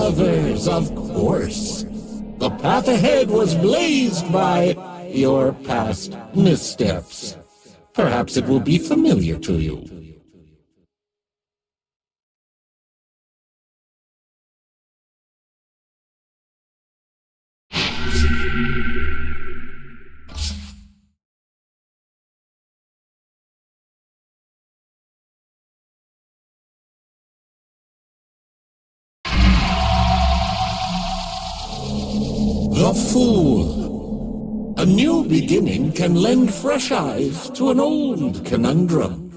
lovers, of course. The path ahead was blazed by your past missteps. Perhaps it will be familiar to you. The Fool. A new beginning can lend fresh eyes to an old conundrum.